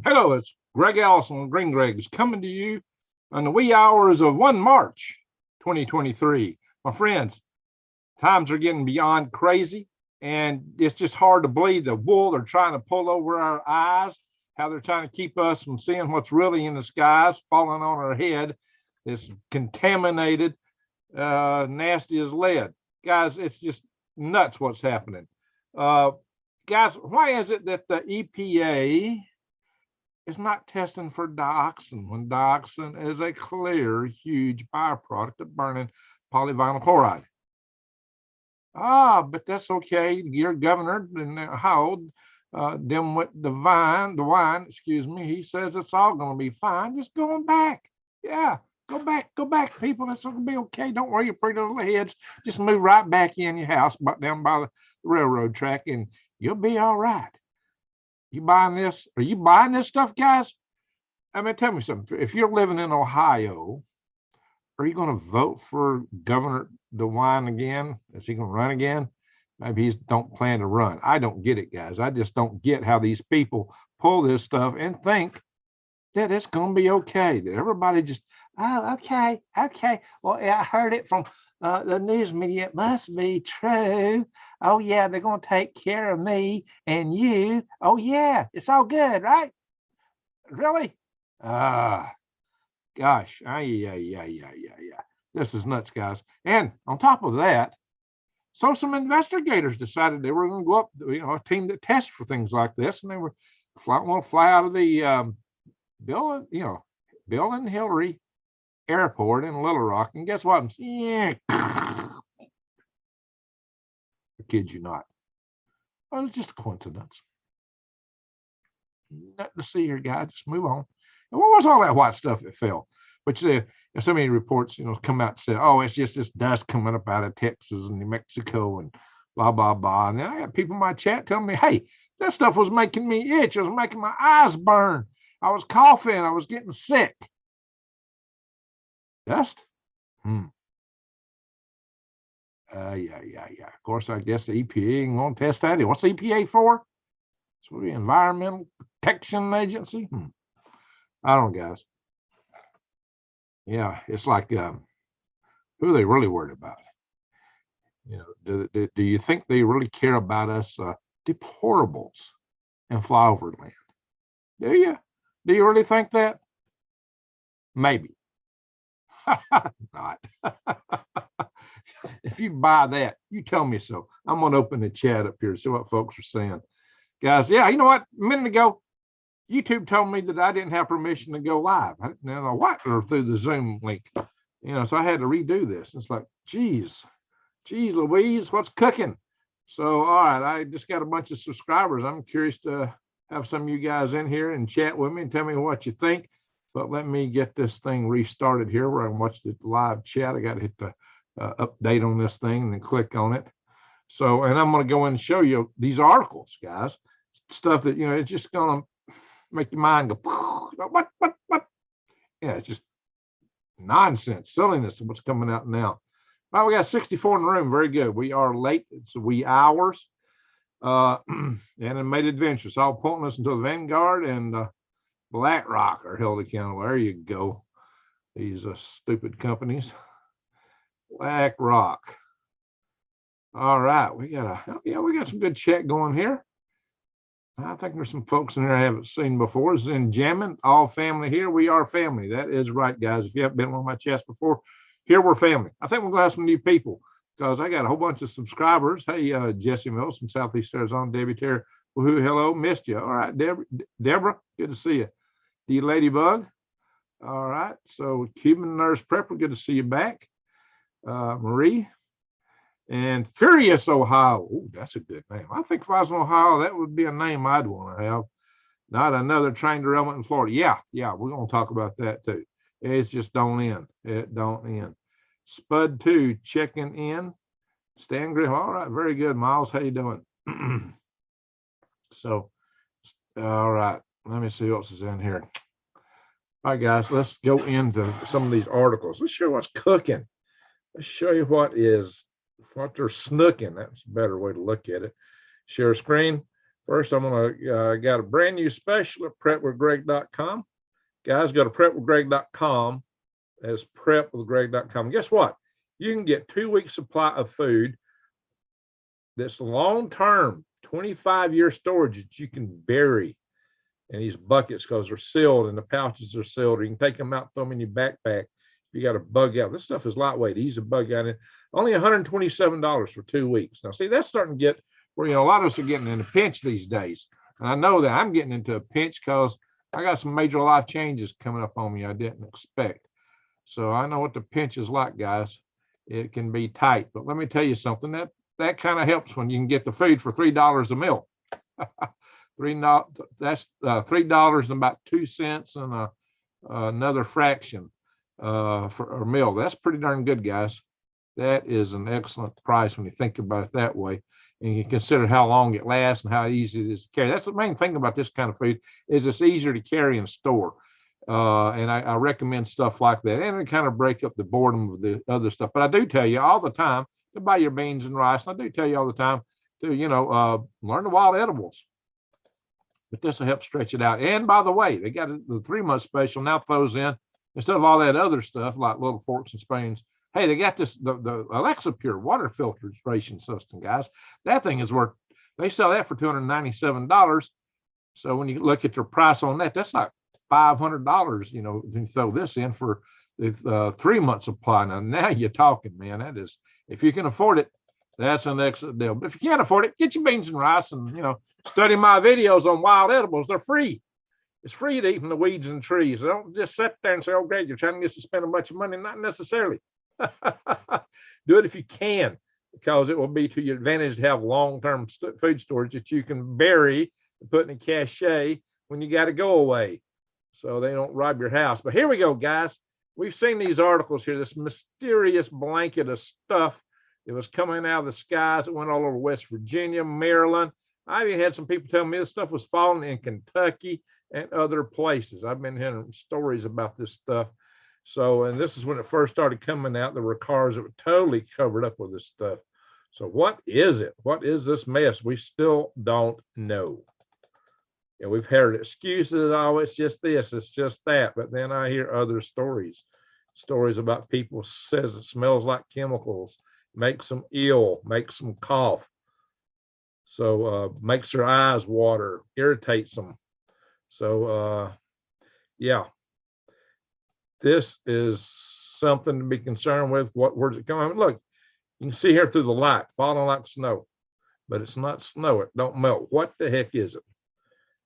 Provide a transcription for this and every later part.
Hello, it's Greg Allison, Green Greg's coming to you on the wee hours of 1 March 2023. My friends, times are getting beyond crazy, and it's just hard to believe the wool they're trying to pull over our eyes, how they're trying to keep us from seeing what's really in the skies, falling on our head. It's contaminated, nasty as lead. Guys, it's just nuts what's happening. Guys, why is it that the EPA is not testing for dioxin when dioxin is a clear, huge byproduct of burning polyvinyl chloride? But that's okay. Your governor in Ohio, them with the wine, excuse me, he says it's all going to be fine. Just going back. Yeah, go back, people. It's going to be okay. Don't worry your pretty little heads. Just move right back in your house, down by the railroad track, and you'll be all right. You buying this? Are you buying this stuff, guys? I mean, tell me something. If you're living in Ohio, are you going to vote for Governor DeWine again? Is he going to run again? Maybe he don't plan to run. I don't get it, guys. I just don't get how these people pull this stuff and think that it's going to be okay. That everybody just, oh, okay. Well, yeah, I heard it from the news media. It must be true. Oh, yeah, they're going to take care of me and you. Oh, yeah, it's all good, right? Really? Gosh. Yeah. This is nuts, guys. And on top of that, so some investigators decided they were going to go up, a team that tests for things like this, and they were want to fly out of the Bill and Hillary Airport in Little Rock, and guess what? Yeah. I kid you not. Well, it's just a coincidence. Nothing to see here, guys. Just move on. And what was all that white stuff that fell? Which so many reports, come out and say, oh, it's just this dust coming up out of Texas and New Mexico and blah, blah, blah. And then I got people in my chat telling me, hey, that stuff was making me itch. It was making my eyes burn. I was coughing. I was getting sick. Dust? Yeah. Of course, I guess the EPA ain't going to test that. What's the EPA for? It's the Environmental Protection Agency. I don't know, guys. Yeah, it's like, who are they really worried about? Do you think they really care about us deplorables and flyover land? Do you? Do you really think that? Maybe. Not. If you buy that, you tell me so. I'm going to open the chat up here, see what folks are saying. Guys, yeah, you know what? A minute ago, YouTube told me that I didn't have permission to go live. I didn't know what, or through the Zoom link. So I had to redo this. It's like, geez, Louise, what's cooking? So, all right, I just got a bunch of subscribers. I'm curious to have some of you guys in here and chat with me and tell me what you think. But let me get this thing restarted here where I can watch the live chat. I got to hit the update on this thing and then click on it. So, and I'm going to go in and show you these articles, guys. Stuff that, it's just going to make your mind go, what? Yeah, it's just nonsense, silliness of what's coming out now. Well, we got 64 in the room. Very good. We are late. It's a wee hours. Animated Adventures, all pointing us until the Vanguard and BlackRock are held accountable. There you go. These stupid companies. BlackRock. All right, we got some good chat going here. I think there's some folks in here I haven't seen before. This is in jamming, all family here. We are family. That is right, guys. If you haven't been on my chats before, here we're family. I think we're going to have some new people because I got a whole bunch of subscribers. Hey, Jesse Mills from Southeast Arizona, Debbie Terry. Woohoo, hello, missed you. All right, Deborah, good to see you. D Ladybug. All right, so Cuban Nurse Prepper, good to see you back. Marie. And Furious Ohio. Oh, that's a good name. I think if I was in Ohio, that would be a name I'd want to have. Not another train derailment in Florida. Yeah, we're going to talk about that too. It's just don't end. It don't end. Spud 2 checking in. Stan Grimm. All right, very good, Miles. How you doing? So, all right. Let me see what else is in here. All right, guys, let's go into some of these articles. Let's show you what's cooking. Let's show you what they're snooking. That's a better way to look at it. Share screen. First, I'm going to got a brand new special at prepwithgreg.com. Guys, go to prepwithgreg.com as prepwithgreg.com. Guess what? You can get 2 weeks supply of food that's long-term, 25-year storage that you can bury in these buckets because they're sealed and the pouches are sealed. Or you can take them out, throw them in your backpack. If you got a bug out, this stuff is lightweight, easy to bug out in. Only $127 for 2 weeks. Now, see, that's starting to get where, a lot of us are getting in a pinch these days. And I know that I'm getting into a pinch because I got some major life changes coming up on me I didn't expect. So I know what the pinch is like, guys. It can be tight, but let me tell you something, that kind of helps when you can get the food for $3 a meal. That's $3 and about 2 cents and another fraction for a meal. That's pretty darn good, guys. That is an excellent price when you think about it that way, and you consider how long it lasts and how easy it is to carry. That's the main thing about this kind of food, is it's easier to carry and store. And I recommend stuff like that, and it kind of break up the boredom of the other stuff. But I do tell you all the time to buy your beans and rice. And I do tell you all the time to, learn the wild edibles. But this will help stretch it out. And by the way, they got the 3-month special now throws in, instead of all that other stuff like little forks and spoons. Hey, they got this, the Alexa Pure water filtration system, guys. That thing is worth, they sell that for $297. So when you look at their price on that, that's like $500, you throw this in for the 3-month supply. Now you're talking, man. That is, if you can afford it, that's an excellent deal. But if you can't afford it, get your beans and rice and, study my videos on wild edibles. They're free. It's free to eat from the weeds and trees. Don't just sit there and say, oh, great, you're trying to get us to spend a bunch of money. Not necessarily. Do it if you can, because it will be to your advantage to have long-term food storage that you can bury and put in a cache when you got to go away, so they don't rob your house. But here we go, guys. We've seen these articles here, this mysterious blanket of stuff that was coming out of the skies that went all over West Virginia, Maryland. I even had some people tell me this stuff was falling in Kentucky and other places. I've been hearing stories about this stuff. So, and this is when it first started coming out. There were cars that were totally covered up with this stuff. So what is it? What is this mess? We still don't know. And we've heard excuses. Oh, it's just this, it's just that. But then I hear other stories about people says it smells like chemicals, makes them ill, makes them cough. So makes their eyes water, irritates them. So yeah, this is something to be concerned with. Where's it coming? Look, you can see here through the light, falling like snow, but it's not snow. It don't melt. What the heck is it?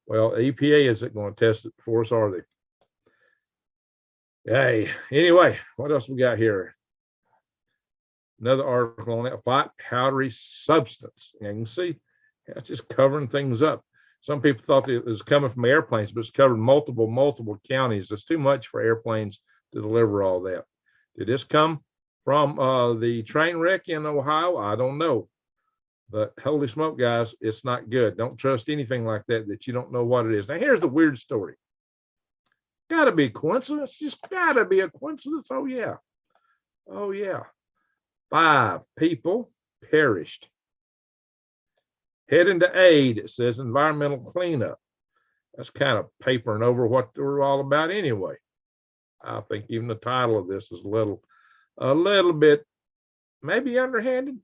Well, EPA isn't going to test it for us, are they? Hey, anyway, what else we got here? Another article on that white powdery substance. And you can see it's just covering things up. Some people thought it was coming from airplanes, but it's covered multiple counties. It's too much for airplanes to deliver all that. Did this come from the train wreck in Ohio? I don't know. But holy smoke, guys, it's not good. Don't trust anything like that you don't know what it is. Now, here's the weird story. Got to be a coincidence. Just got to be a coincidence. Oh, yeah. Oh, yeah. 5 people perished. Heading to aid, it says environmental cleanup. That's kind of papering over what they're all about anyway. I think even the title of this is a little bit maybe underhanded.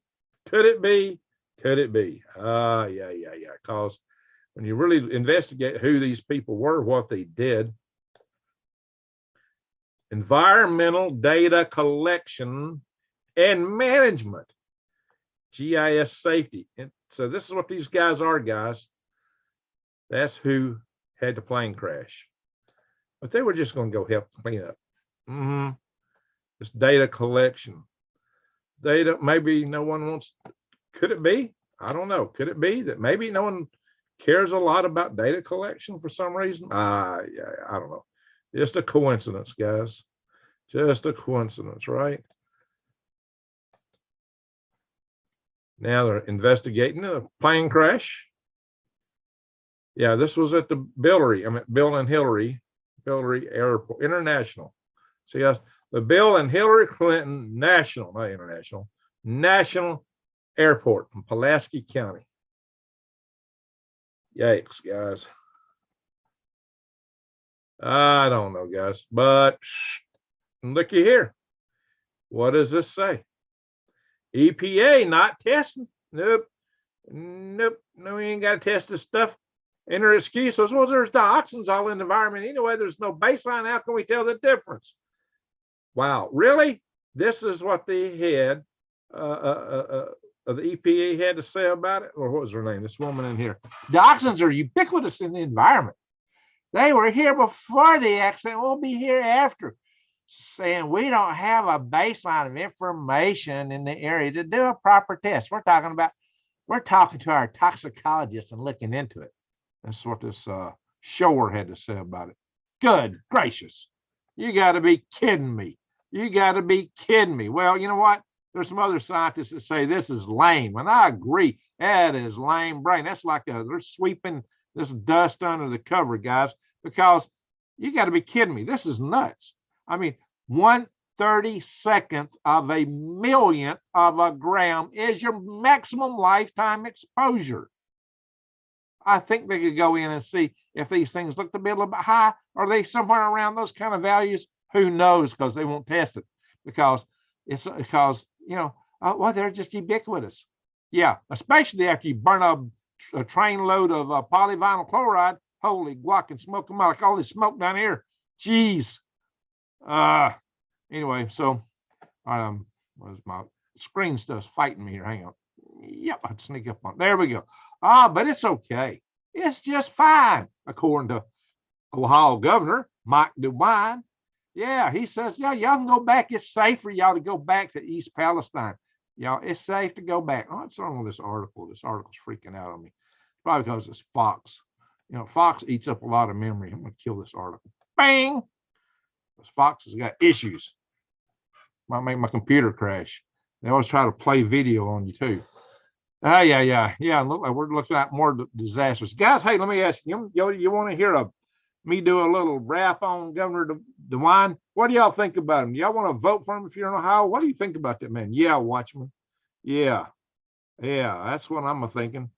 Could it be? Could it be? Yeah. Because when you really investigate who these people were, what they did, environmental data collection and management, GIS safety. And so this is what these guys are, guys. That's who had the plane crash. But they were just going to go help clean up. This data collection. Data, maybe no one wants, could it be? I don't know. Could it be that maybe no one cares a lot about data collection for some reason? Yeah, I don't know. Just a coincidence, guys. Just a coincidence, right? Now they're investigating a plane crash. Yeah, this was at the Bill and Hillary Airport International. See, guys, the Bill and Hillary Clinton National Airport in Pulaski County. Yikes, guys. I don't know, guys, but looky here. What does this say? EPA not testing. Nope. Nope. No, we ain't got to test this stuff. And their excuse was, well, there's dioxins all in the environment anyway. There's no baseline. How can we tell the difference? Wow, really? This is what the head of the EPA had to say about it? Or what was her name? This woman in here. Dioxins are ubiquitous in the environment. They were here before the accident, will be here after. Saying we don't have a baseline of information in the area to do a proper test. We're talking to our toxicologist and looking into it. That's what this shower had to say about it. Good gracious. You got to be kidding me. You got to be kidding me. Well, you know what? There's some other scientists that say this is lame. And I agree. That is lame brain. That's like they're sweeping this dust under the cover, guys, because you got to be kidding me. This is nuts. I mean, 1/32nd of a millionth of a gram is your maximum lifetime exposure. I think they could go in and see if these things look to be a little bit high. Are they somewhere around those kind of values? Who knows? Because they won't test it because well, they're just ubiquitous. Yeah, especially after you burn a train load of polyvinyl chloride. Holy guac and smoke them out like all this smoke down here. Jeez. Anyway, so was my screen stuff's fighting me here. Hang on. Yep, I'd sneak up on. There we go. But it's okay. It's just fine, according to Ohio Governor Mike DeWine. Yeah, he says, yeah, y'all can go back. It's safe for y'all to go back to East Palestine. Y'all, it's safe to go back. Oh, what's wrong with this article? This article's freaking out on me. Probably because it's Fox. You know, Fox eats up a lot of memory. I'm going to kill this article. Bang! Because Fox has got issues. Might make my computer crash. They always try to play video on you, too. Yeah. Look like we're looking at more disasters. Guys, hey, let me ask you, you want to hear me do a little rap on Governor DeWine? What do y'all think about him? Y'all want to vote for him if you're in Ohio? What do you think about that man? Yeah, Watchman. Yeah, that's what I'm thinking.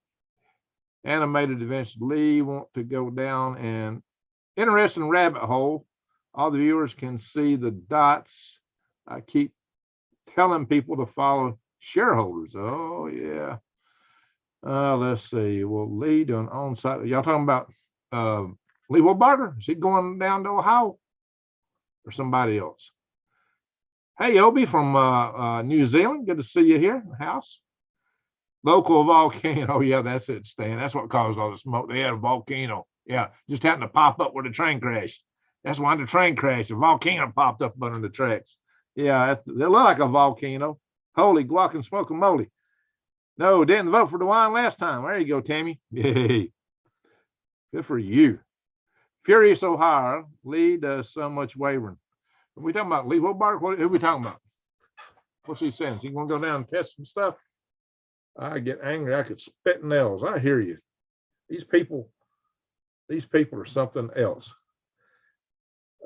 Animated events. Lee want to go down an interesting rabbit hole. All the viewers can see the dots. I keep telling people to follow shareholders. Oh, yeah. Let's see. Will Lee do an on-site? Y'all talking about Lee Wheelbarger? Is he going down to Ohio or somebody else? Hey, Obi from New Zealand. Good to see you here in the house. Local volcano. Oh, yeah, that's it, Stan. That's what caused all the smoke. They had a volcano. Yeah, just happened to pop up where the train crashed. That's why the train crashed. A volcano popped up under the tracks. Yeah, it looked like a volcano. Holy guac and smoke-a-moly. No, didn't vote for DeWine last time. There you go, Tammy. Yay. Good for you. Furious Ohio. Lee does so much wavering. Are we talking about Lee Wheelbarger? Who are we talking about? What's he saying? Is he going to go down and test some stuff? I get angry. I could spit nails. I hear you. These people are something else.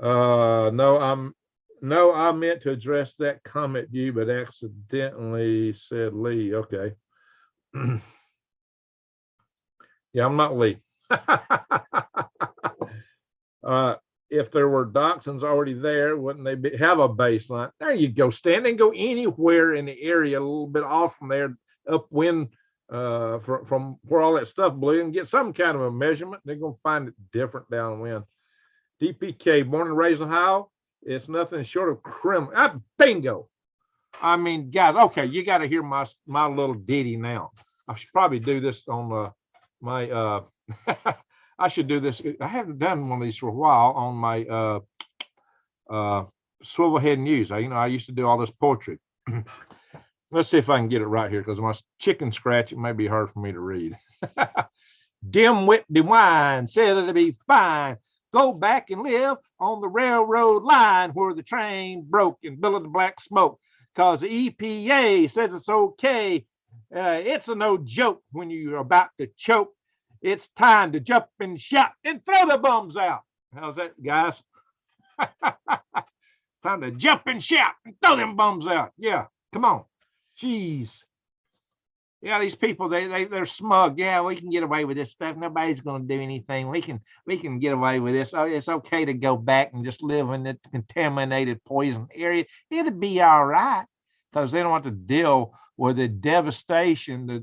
No, I meant to address that comment you, but accidentally said Lee. Okay. Yeah, I'm not Lee. If there were dioxins already there, wouldn't they have a baseline? There you go, Stan. They can go anywhere in the area, a little bit off from there, upwind from where all that stuff blew, and get some kind of a measurement. They're going to find it different downwind. DPK, born and raised in Ohio. It's nothing short of criminal. Bingo. I mean, guys, okay, you got to hear my little ditty now. I should probably do this on my I should do this. I haven't done one of these for a while on my swivel head news. I used to do all this poetry. Let's see if I can get it right here, because my chicken scratch, it may be hard for me to read. Dimwit DeWine said it'd be fine. Go back and live on the railroad line where the train broke and billowed the black smoke, because the EPA says it's okay. It's a no joke when you're about to choke. It's time to jump and shout and throw the bums out. How's that, guys? Time to jump and shout and throw them bums out. Yeah, come on. Jeez. Yeah, these people, they're smug. Yeah, we can get away with this stuff. Nobody's going to do anything. We can get away with this. Oh, it's okay to go back and just live in the contaminated, poison area. It'll be all right, because they don't want to deal with the devastation.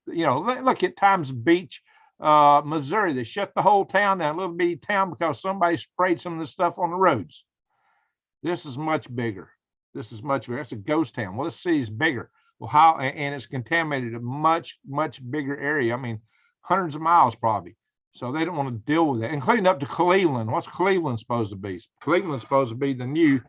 Look at Times Beach, Missouri. They shut the whole town down, a little bitty town, because somebody sprayed some of this stuff on the roads. This is much bigger. This is much bigger. It's a ghost town. Well, this city's bigger. Well, how, and it's contaminated a much, much bigger area. I mean, hundreds of miles probably. So they don't want to deal with it, including up to Cleveland. What's Cleveland supposed to be? Cleveland's supposed to be the new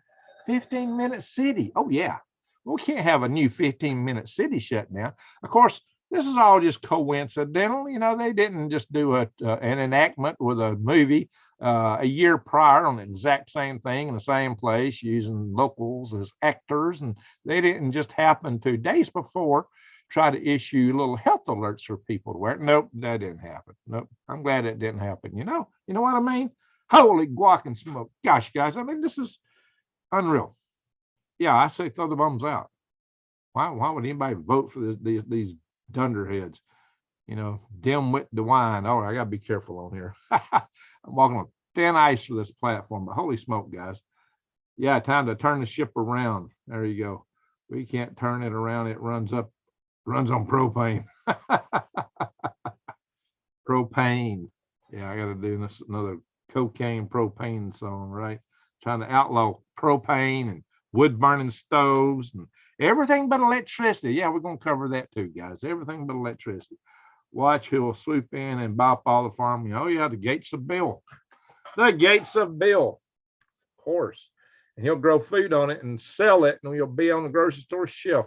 15-minute city. Oh, yeah. We can't have a new 15-minute city shut down. Of course, this is all just coincidental. They didn't just do an enactment with a movie a year prior on the exact same thing in the same place, using locals as actors. And they didn't just happen 2 days before try to issue little health alerts for people to wear. Nope, that didn't happen. Nope, I'm glad it didn't happen. You know what I mean? Holy guac and smoke. Gosh, guys, I mean, this is unreal. Yeah, I say throw the bums out. Why would anybody vote for these dunderheads? Dimwit DeWine. Oh, I got to be careful on here. I'm walking on thin ice for this platform, but holy smoke, guys. Yeah, time to turn the ship around. There you go. We can't turn it around. It runs on propane. Propane. Yeah, I got to do this another cocaine propane song, right? Trying to outlaw propane and wood burning stoves and everything but electricity. Yeah, we're going to cover that too, guys. Everything but electricity. Watch who will swoop in and bop all the farming. Oh, yeah, the gates of Bill. The gates of Bill. Of course. And he'll grow food on it and sell it, and he'll be on the grocery store shelf.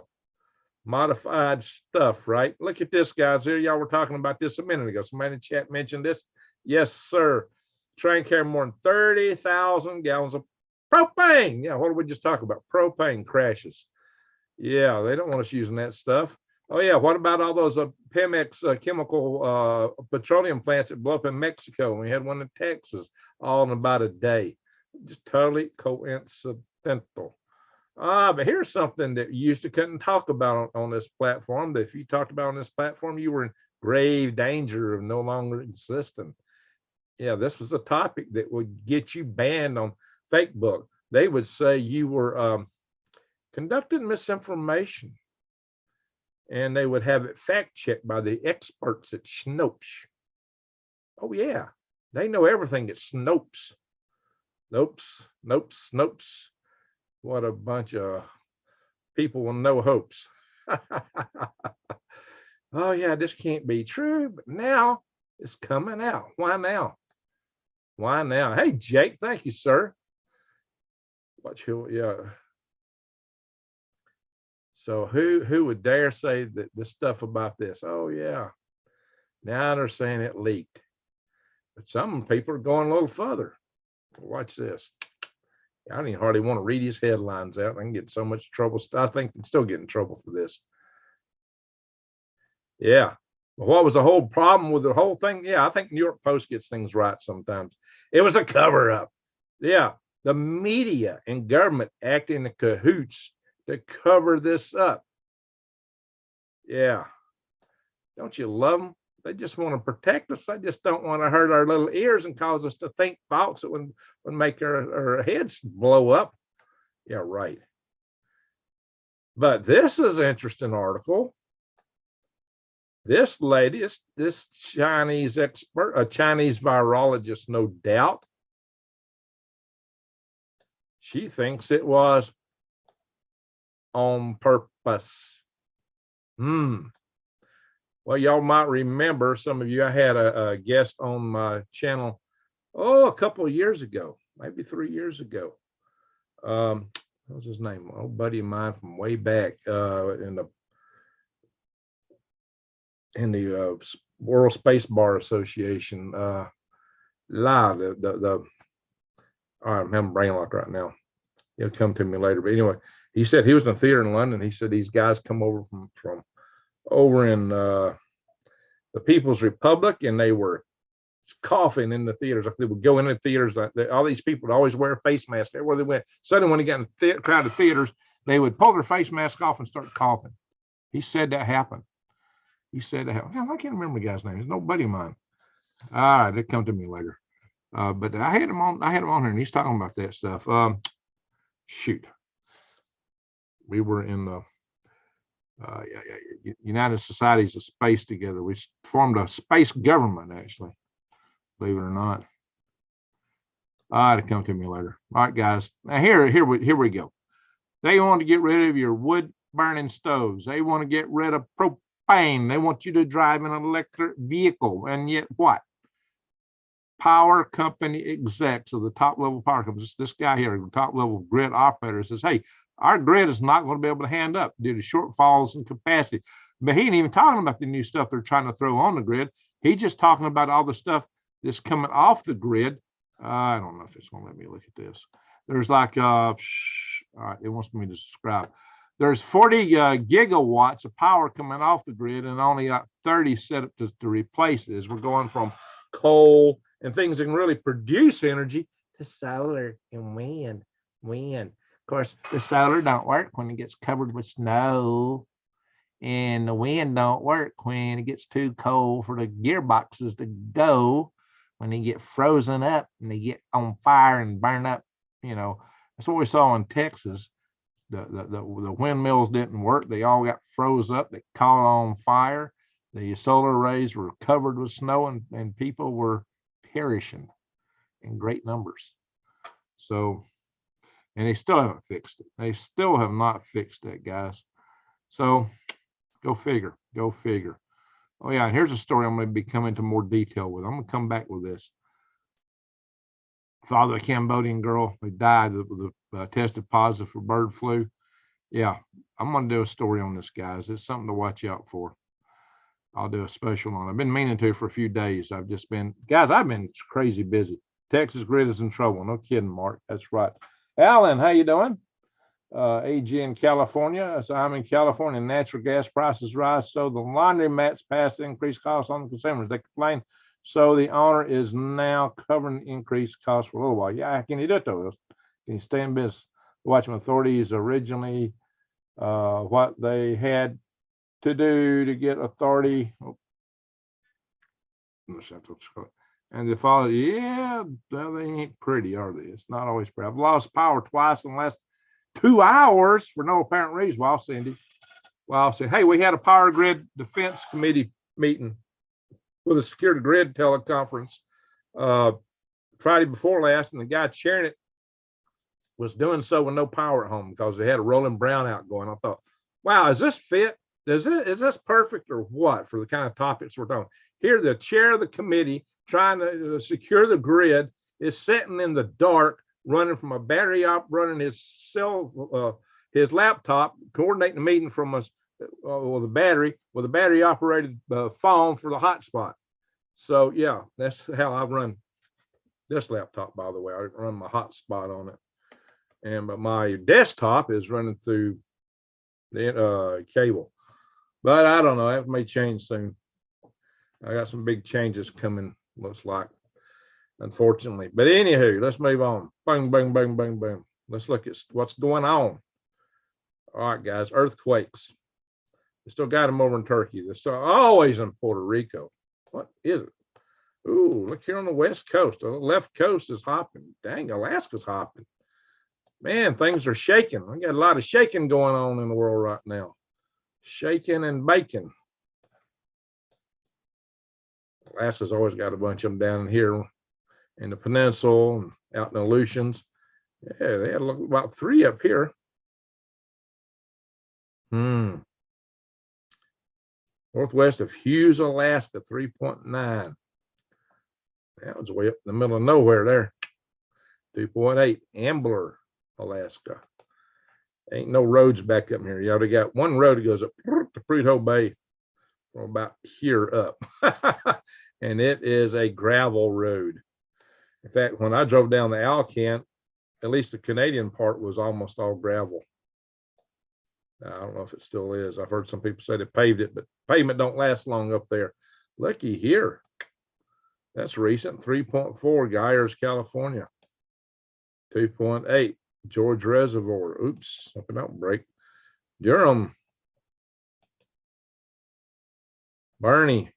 Modified stuff, right? Look at this, guys. Here, y'all were talking about this a minute ago. Somebody in the chat mentioned this. Yes, sir. Train carry more than 30,000 gallons of propane. Yeah, what did we just talk about? Propane crashes. Yeah, they don't want us using that stuff. Oh, yeah. What about all those Pemex chemical petroleum plants that blew up in Mexico? We had one in Texas all in about a day. Just totally coincidental. But here's something that you used to couldn't talk about on this platform. That if you talked about on this platform, you were in grave danger of no longer existing. Yeah, this was a topic that would get you banned on Facebook. They would say you were conducting misinformation, and they would have it fact checked by the experts at Snopes. Oh, yeah, they know everything at Snopes. Snopes. What a bunch of people with no hopes. Oh, yeah, this can't be true, but now it's coming out. Why now? Why now? Hey, Jake, thank you, sir. Watch who, yeah. So who would dare say that this stuff about this? Oh, yeah. Now they're saying it leaked. But some people are going a little further. Watch this. I don't even hardly want to read his headlines out. I can get so much trouble. I think I'm still getting in trouble for this. Yeah. What was the whole problem with the whole thing? Yeah, I think New York Post gets things right sometimes. It was a cover up. Yeah. The media and government acting in cahoots to cover this up. Yeah. Don't you love them? They just want to protect us. They just don't want to hurt our little ears and cause us to think thoughts that would make our heads blow up. Yeah, right. But this is an interesting article. This lady, this Chinese expert, a Chinese virologist, no doubt, she thinks it was on purpose. Well, y'all might remember, some of you, I had a guest on my channel, a couple of years ago, maybe 3 years ago. What was his name? An old buddy of mine from way back in the World Space Bar Association. I remember brain lock right now. He'll come to me later. But anyway, he said he was in a theater in London. He said these guys come over from over in the People's Republic, and they were coughing in the theaters. Like they would go in the theaters, all these people would always wear a face mask everywhere they went. Suddenly, when they got in crowded theaters, they would pull their face mask off and start coughing. He said that happened. He said, I can't remember the guy's name. He's no buddy of mine. All right, it come to me later. But I had him on here, and he's talking about that stuff. Shoot, we were in the United Societies of Space together. We formed a space government, actually, believe it or not. All right, it'll come to me later. All right, guys. Now here we go. They want to get rid of your wood burning stoves. They want to get rid of propane. They want you to drive an electric vehicle. And yet what? Power company execs of the top level power companies, this guy here, the top level grid operator, says, hey, our grid is not going to be able to hand up due to shortfalls in capacity. But he ain't even talking about the new stuff they're trying to throw on the grid. He's just talking about all the stuff that's coming off the grid. I don't know if it's going to let me look at this. There's like, all right, it wants me to describe. There's 40 gigawatts of power coming off the grid and only 30 set up to replace it. As we're going from coal and things that can really produce energy to solar and wind. Of course, the solar don't work when it gets covered with snow, and the wind don't work when it gets too cold for the gearboxes to go, when they get frozen up and they get on fire and burn up. You know, that's what we saw in Texas. The windmills didn't work. They all got froze up. They caught on fire. The solar arrays were covered with snow, and people were perishing in great numbers. So, and they still haven't fixed it. They still have not fixed it, guys. So go figure. Oh yeah, here's a story I'm going to be coming into more detail with. I'm going to come back with this. Father of a Cambodian girl who died with tested positive for bird flu. Yeah, I'm going to do a story on this, guys. It's something to watch out for. I'll do a special on it. I've been meaning to for a few days. I've been crazy busy. Texas grid is in trouble. No kidding, Mark. That's right. Alan, how you doing? AG in California. So I'm in California. Natural gas prices rise. So the laundromats pass increased costs on the consumers. They complain. So the owner is now covering increased costs for a little while. Yeah, can you do it though? Can you stay in business? The Watchman authorities originally what they had to do to get authority. And the father, yeah, they ain't pretty, are they? It's not always pretty. I've lost power twice in the last 2 hours for no apparent reason. Well, Cindy, well, I said, hey, we had a power grid defense committee meeting with a security grid teleconference Friday before last, and the guy chairing it was doing so with no power at home because they had a rolling brownout going. I thought, wow, is this fit? Is this perfect or what for the kind of topics we're talking? Here, the chair of the committee trying to secure the grid is sitting in the dark, running from a battery up, running his laptop, coordinating the meeting from with a battery operated phone for the hotspot. So yeah, that's how I run this laptop. By the way, I run my hotspot on it, but my desktop is running through the cable. But I don't know. That may change soon. I got some big changes coming, looks like, unfortunately. But anywho, let's move on. Bang, bang, bang, bang, bang. Let's look at what's going on. All right, guys, earthquakes. They still got them over in Turkey. They're still always in Puerto Rico. What is it? Ooh, look here on the west coast. The left coast is hopping. Dang, Alaska's hopping. Man, things are shaking. We got a lot of shaking going on in the world right now. Shaking and baking. Alaska's always got a bunch of them down here in the peninsula and out in the Aleutians. Yeah, they had about 3 up here. Northwest of Hughes, Alaska, 3.9. That was way up in the middle of nowhere there. 2.8. Ambler, Alaska. Ain't no roads back up here. You already got one road that goes up to Prudhoe Bay from about here up. And it is a gravel road. In fact, when I drove down the Alcan, at least the Canadian part was almost all gravel. I don't know if it still is. I've heard some people say they paved it, but pavement don't last long up there. Looky here. That's recent. 3.4, Gyers, California. 2.8, George Reservoir. Oops, hope it don't break. Durham. Bernie,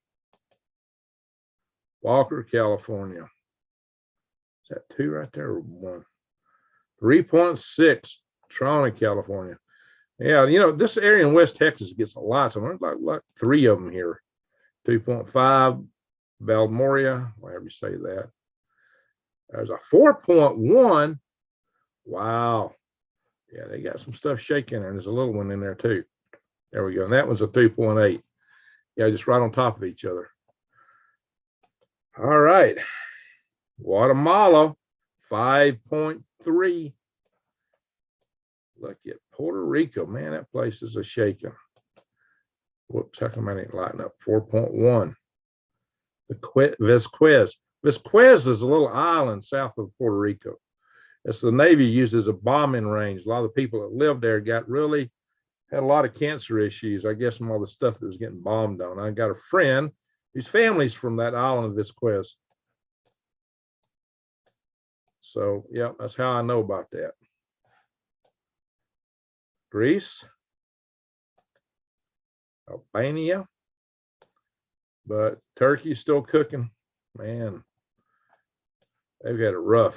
Walker, California. Is that 2 right there or 1? 3.6, Chrosniak, California. Yeah, you know, this area in West Texas gets a lot. So there's like 3 of them here. 2.5, Balmoria, whatever you say that. There's a 4.1. Wow. Yeah, they got some stuff shaking there. There's a little one in there too. There we go. And that one's a 2.8. Yeah, just right on top of each other. All right. Guatemala, 5.3. Look at Puerto Rico. Man, that place is a shaking. Whoops, how come I didn't lighten up? 4.1. The Vizquez. Vizquez is a little island south of Puerto Rico. It's the Navy used as a bombing range. A lot of the people that lived there had a lot of cancer issues, I guess, from all the stuff that was getting bombed on. I got a friend whose family's from that island of Vizquez. So, yeah, that's how I know about that. Greece, Albania, but Turkey's still cooking. Man, they've had it rough.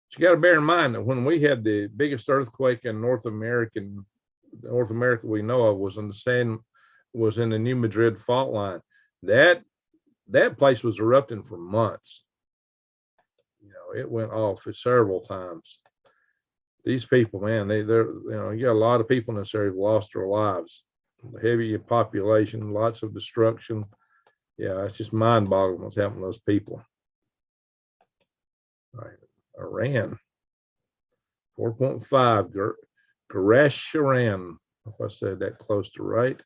But you got to bear in mind that when we had the biggest earthquake in North America we know of was in the New Madrid fault line. That place was erupting for months. You know, it went off several times. These people, man, they're you know, you got a lot of people in this area who lost their lives. Heavy population, lots of destruction. Yeah, it's just mind-boggling what's happened to those people. All right, Iran, 4.5. Garesh, if I said that close to right.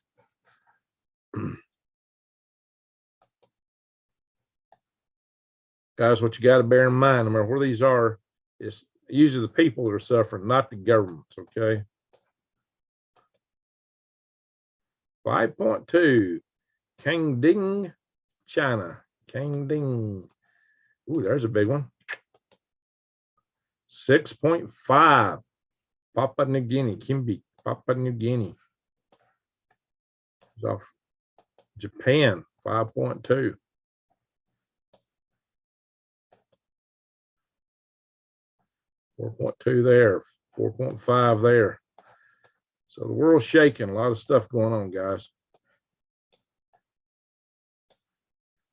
Guys, what you got to bear in mind, no matter where these are, is usually the people that are suffering, not the governments, okay? 5.2, Kangding, China. Kangding. Ooh, there's a big one. 6.5, Papua New Guinea, Kimbi, Papua New Guinea. It's off Japan, 5.2. 4.2 there, 4.5 there. So the world's shaking, a lot of stuff going on, guys.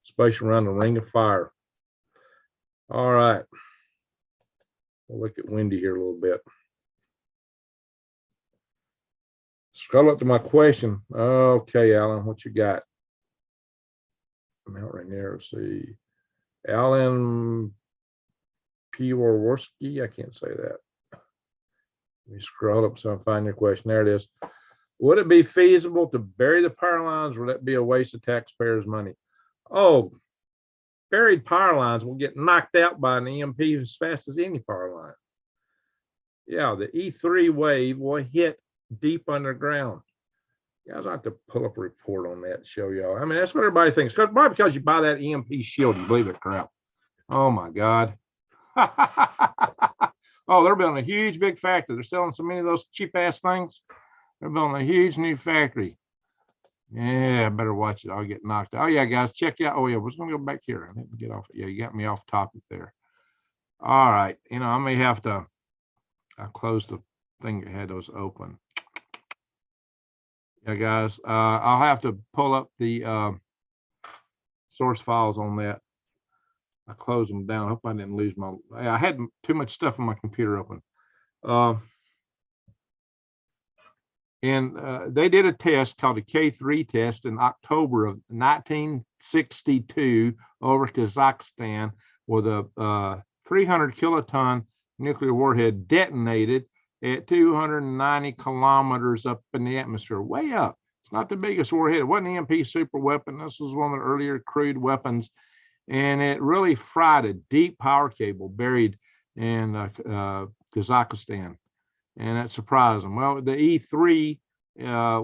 Especially around the Ring of Fire. All right. We'll look at Wendy here a little bit. Scroll up to my question. Okay, Alan, what you got? I'm out right there. Let's see. Alan Piworski, I can't say that. Let me scroll up so I find your question. There it is. Would it be feasible to bury the power lines, or would that be a waste of taxpayers' money? Oh, buried power lines will get knocked out by an EMP as fast as any power line. Yeah, the E3 wave will hit deep underground. You guys, I have to pull up a report on that to show y'all. I mean, that's what everybody thinks. Probably because you buy that EMP shield, you believe it crap. Oh my God. Oh, they're building a huge big factory. They're selling so many of those cheap ass things. They're building a huge new factory. Yeah, I better watch it. I'll get knocked out. Oh yeah, guys, check out. Oh yeah, we're just gonna go back here. I need to get off. Yeah, you got me off topic there. All right, you know, I may have to. I closed the thing that had those open. Yeah, guys, I'll have to pull up the source files on that. I closed them down. I hope I didn't lose my. I had too much stuff on my computer open. And they did a test called the K3 test in October of 1962 over Kazakhstan, with a 300 kiloton nuclear warhead detonated at 290 kilometers up in the atmosphere, way up. It's not the biggest warhead. It wasn't an EMP super weapon. This was one of the earlier crude weapons. And it really fried a deep power cable buried in Kazakhstan. And that surprised them. Well, the E3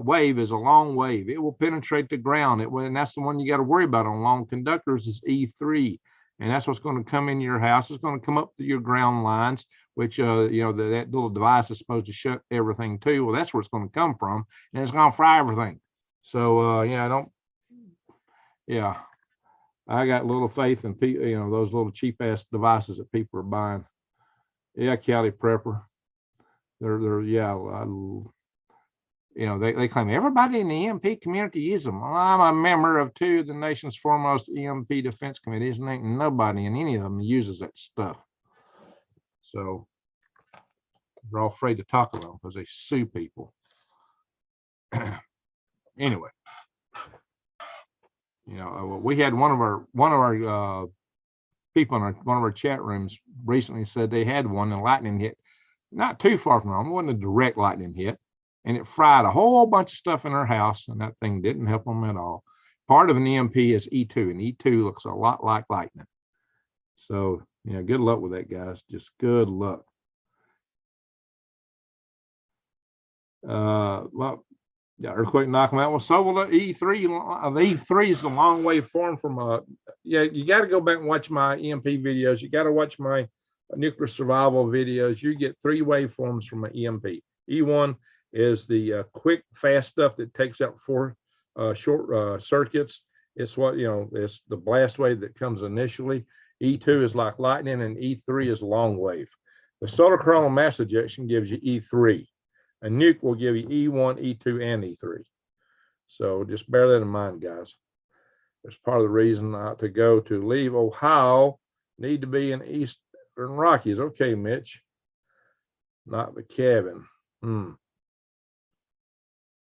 wave is a long wave. It will penetrate the ground. And that's the one you got to worry about on long conductors is E3. and that's what's going to come in your house. It's going to come up through your ground lines, which you know, that little device is supposed to shut everything too. Well, that's where it's going to come from, and it's going to fry everything. So yeah, I got little faith in people, you know, those little cheap ass devices that people are buying. Yeah, Cali Prepper. They're yeah, you know, they claim everybody in the EMP community uses them. Well, I'm a member of 2 of the nation's foremost EMP defense committees, and ain't nobody in any of them uses that stuff. So they're all afraid to talk about them because they sue people. Anyway, you know, we had one of our people in one of our chat rooms recently said they had one and lightning hit not too far from home. It wasn't a direct lightning hit, and it fried a whole bunch of stuff in her house, and that thing didn't help them at all. Part of an EMP is E2, and E2 looks a lot like lightning. So, you know, good luck with that, guys. Just good luck. Well, yeah, earthquake knock them out. Well, so will the E3. The E3 is a long way form from yeah, you got to go back and watch my EMP videos. You got to watch my nuclear survival videos. You get 3 waveforms from an EMP. E1 is the quick, fast stuff that takes out 4 short circuits. It's what, you know, it's the blast wave that comes initially. E2 is like lightning, and E3 is long wave. The solar coronal mass ejection gives you E3. A nuke will give you E1, E2, and E3. So just bear that in mind, guys. That's part of the reason to go to leave Ohio, need to be in Eastern Rockies. Okay, Mitch. Not the cabin.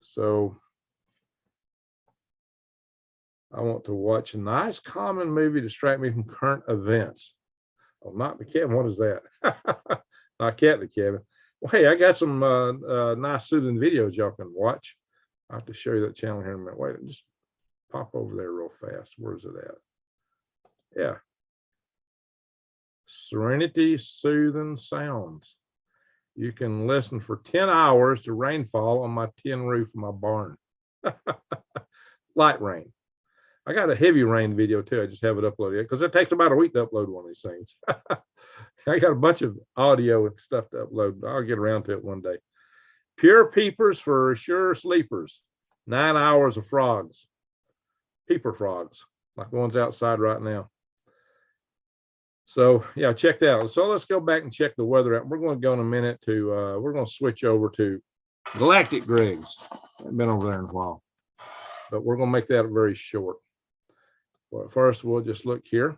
So I want to watch a nice common movie to distract me from current events. Oh, not the cabin. What is that? Not Cat the Cabin. Well, hey, I got some nice soothing videos y'all can watch. I have to show you that channel here in a minute. Wait, just pop over there real fast. Where's it at? Yeah. Serenity Soothing Sounds. You can listen for 10 hours to rainfall on my tin roof of my barn. Light rain. I got a heavy rain video too. I just have it uploaded because it takes about a week to upload one of these things. I got a bunch of audio and stuff to upload. I'll get around to it one day. Pure peepers for sure sleepers. 9 hours of frogs. Peeper frogs, like the ones outside right now. So yeah, check that out. So let's go back and check the weather out. We're going to go in a minute to, we're going to switch over to Galactic Greg's. I haven't been over there in a while, but we're going to make that very short. Well, first we'll just look here.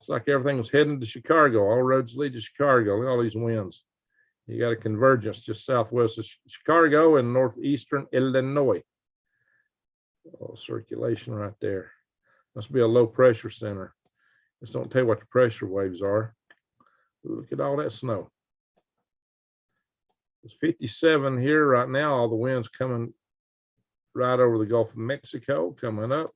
It's like everything was heading to Chicago. All roads lead to Chicago. Look at all these winds. You got a convergence just southwest of Chicago and northeastern Illinois. Oh, circulation right there. Must be a low pressure center. Just don't tell you what the pressure waves are. Look at all that snow. It's 57 here right now. All the winds coming right over the Gulf of Mexico, coming up.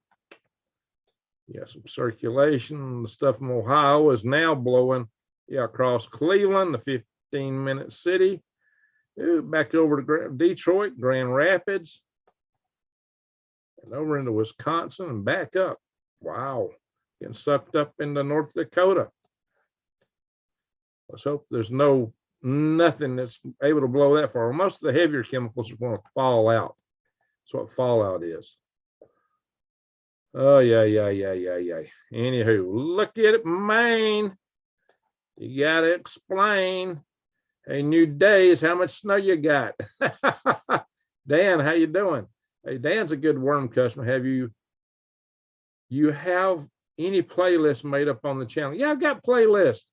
Yeah, some circulation. The stuff from Ohio is now blowing, yeah, across Cleveland, the 15-minute city, back over to Detroit, Grand Rapids, and over into Wisconsin and back up. Wow, getting sucked up into North Dakota. Let's hope there's nothing that's able to blow that far. Most of the heavier chemicals are going to fall out. That's what fallout is. Oh, yeah. Anywho, look at it, Maine. You got to explain. Hey, New Days, how much snow you got? Dan, how you doing? Hey, Dan's a good worm customer. Have you have any playlists made up on the channel? Yeah, I've got playlists.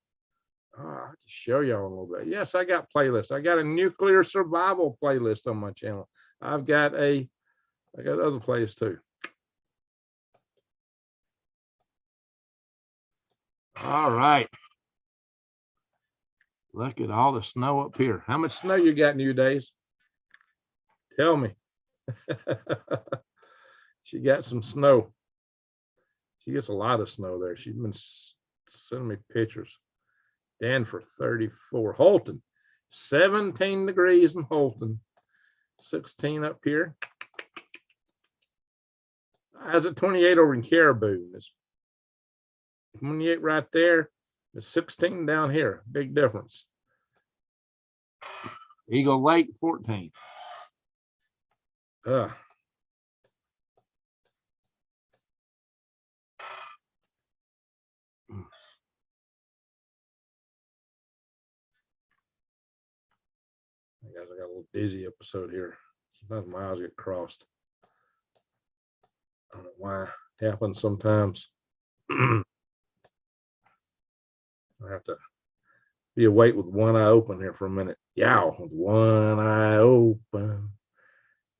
Oh, I'll have to show y'all a little bit. Yes, I got playlists. I got a nuclear survival playlist on my channel. I got other playlists too. All right. Look at all the snow up here. How much snow you got, New Days? Tell me. She got some snow. She gets a lot of snow there. She's been sending me pictures. Danforth, 34. Holton, 17 degrees in Holton. 16 up here. How's it 28 over in Caribou? It's 28 right there. It's 16 down here. Big difference. Eagle Lake 14. I guess I got a little dizzy episode here. Sometimes my eyes get crossed. I don't know why. It happens sometimes. I have to be awake with one eye open here for a minute. Yow, with one eye open.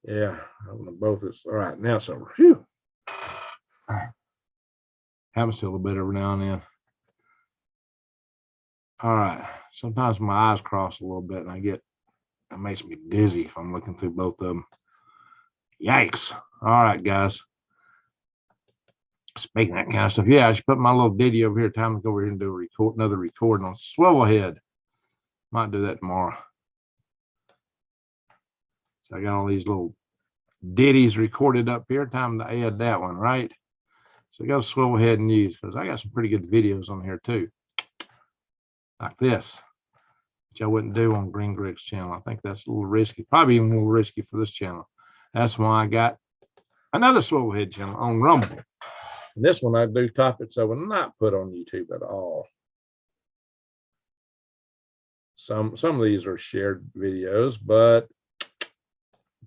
Yeah, open them both. All right, now it's over. Phew. All right. Happens to a little bit every now and then. All right. Sometimes my eyes cross a little bit and it makes me dizzy if I'm looking through both of them. Yikes. All right, guys. Speaking of that kind of stuff, yeah, I should put my little ditty over here. Time to go over here and do another recording on swivel head. Might do that tomorrow. So I got all these little ditties recorded up here. Time to add that one, right? So I got to swivel head and use because I got some pretty good videos on here too. Like this, which I wouldn't do on Green Greg's channel. I think that's a little risky, probably even a little risky for this channel. That's why I got another swivel head channel on Rumble. And this one I do topics I would not put on YouTube at all. Some of these are shared videos, but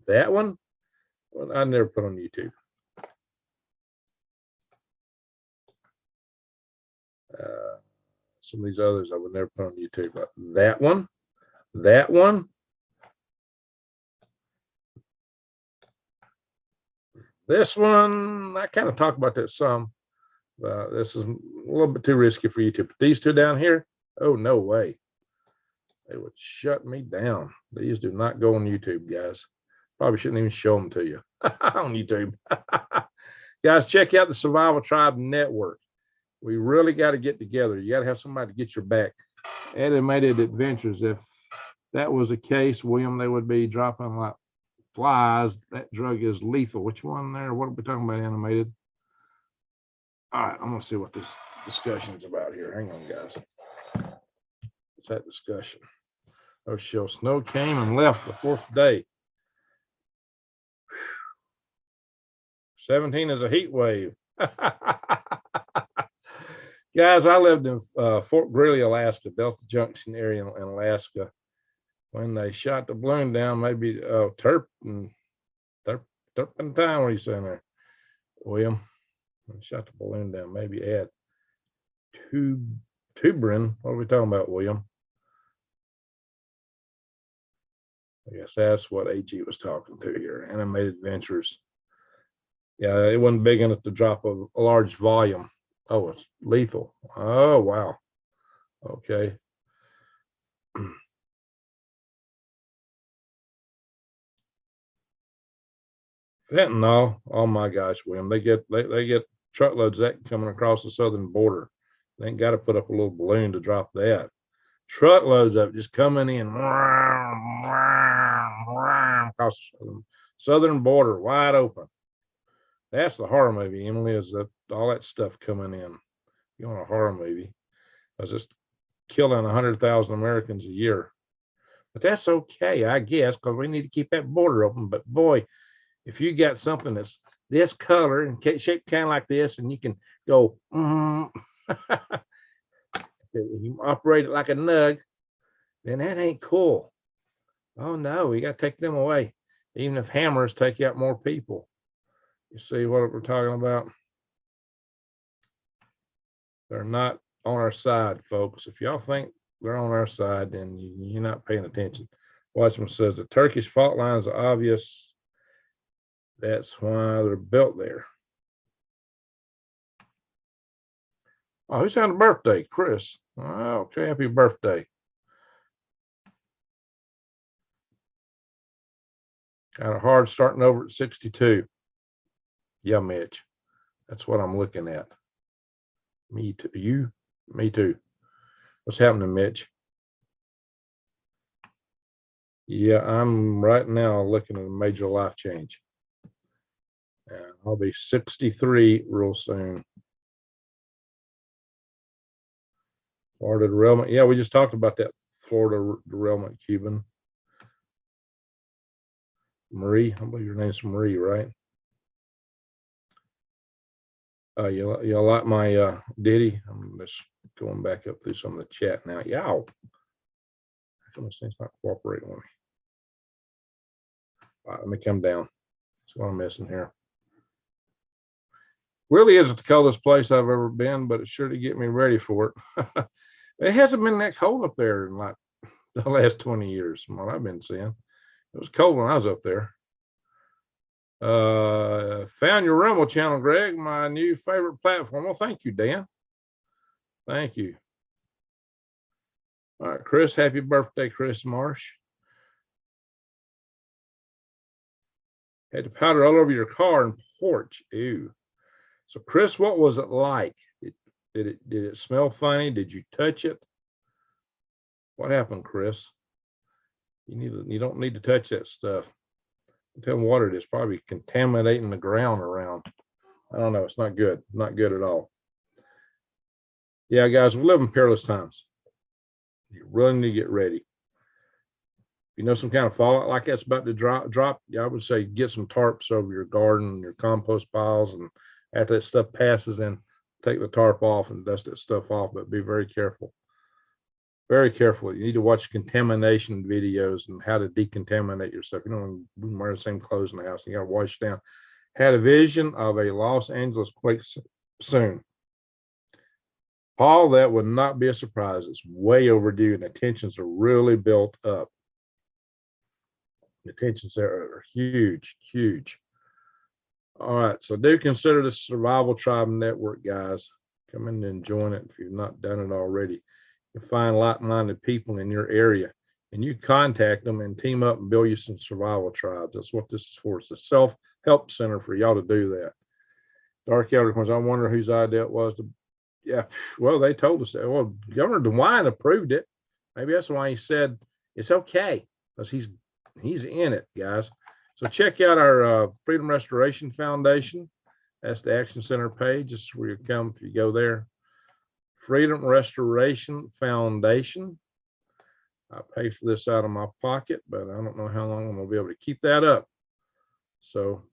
that one, well, I never put on YouTube. Some of these others I would never put on YouTube, but that one, this one, I kind of talk about that some. This is a little bit too risky for YouTube. But these two down here, oh, no way. They would shut me down. These do not go on YouTube, guys. Probably shouldn't even show them to you on YouTube. Guys, check out the Survival Tribe Network. We really got to get together. You got to have somebody to get your back. Animated Adventures. If that was the case, William, they would be dropping like flies. That drug is lethal. Which one there? What are we talking about, Animated? All right, I'm going to see what this discussion is about here. Hang on, guys. What's that discussion? Oh, shell. Snow came and left the 4th day. 17 is a heat wave. Guys, I lived in Fort Greely, Alaska, Delta Junction area in Alaska. When they shot the balloon down, maybe turpentine, what are you saying there, William? When they shot the balloon down, maybe at tuberin. What are we talking about, William? I guess that's what AG was talking to here. Animated Adventures. Yeah, it wasn't big enough to drop a large volume. Oh, it's lethal. Oh, wow. Okay. Fentanyl. Oh my gosh, William. They get truckloads of that coming across the southern border. They ain't got to put up a little balloon to drop that. Truckloads of it just coming in across the southern border, wide open. That's the horror movie, Emily, is that all that stuff coming in. You want a horror movie? I was just killing 100,000 Americans a year. But that's okay, I guess, because we need to keep that border open. But boy, if you got something that's this color and shaped kind of like this, and you can go, you operate it like a nug, then that ain't cool. Oh no, we got to take them away. Even if hammers take out more people. You see what we're talking about? They're not on our side, folks. If y'all think they're on our side, then you're not paying attention. Watchman says the Turkish fault lines are obvious. That's why they're built there. Oh, who's having a birthday? Chris. Oh, okay, happy birthday. Kind of hard starting over at 62. Yeah, Mitch. That's what I'm looking at. Me too. You? Me too. What's happening, Mitch? Yeah, I'm right now looking at a major life change. And I'll be 63 real soon. Florida derailment. Yeah, we just talked about that Florida derailment, Cuban. Marie, I believe your name's Marie, right? You like my ditty? I'm just going back up through some of the chat now. Yow. How come this thing's not cooperating with me? All right, let me come down. That's what I'm missing here. Really isn't the coldest place I've ever been, but it's sure to get me ready for it. It hasn't been that cold up there in like the last 20 years from what I've been seeing. It was cold when I was up there. Found your Rumble channel, Greg, my new favorite platform. Well, thank you, Dan. Thank you. All right, Chris, happy birthday, Chris Marsh. Had to powder all over your car and porch. Ew. So, Chris, what was it like? Did it smell funny? Did you touch it? What happened, Chris? You don't need to touch that stuff. Tell them what it is. Probably contaminating the ground around. I don't know. It's not good. Not good at all. Yeah, guys, we live in perilous times. You really need to get ready. If you know some kind of fallout like that's about to drop, yeah, I would say get some tarps over your garden, your compost piles, and after that stuff passes, then take the tarp off and dust that stuff off. But be very careful. Very careful. You need to watch contamination videos and how to decontaminate yourself. You don't want to wear the same clothes in the house. You got to wash down. Had a vision of a Los Angeles quake soon. Paul, that would not be a surprise. It's way overdue, and the tensions are really built up. The tensions there are huge, huge. All right, so do consider the Survival Tribe Network, guys. Come in and join it if you've not done it already. You find like-minded people in your area, and you contact them and team up and build you some survival tribes. That's what this is for. It's a self-help center for y'all to do that. Dark Elder comes, I wonder whose idea it was to, yeah, well, they told us that. Well, Governor DeWine approved it. Maybe that's why he said it's okay, because he's in it, guys. So check out our Freedom Restoration Foundation. That's the Action Center page. This is where you come if you go there. Freedom Restoration Foundation. I pay for this out of my pocket, but I don't know how long I'm going to be able to keep that up. So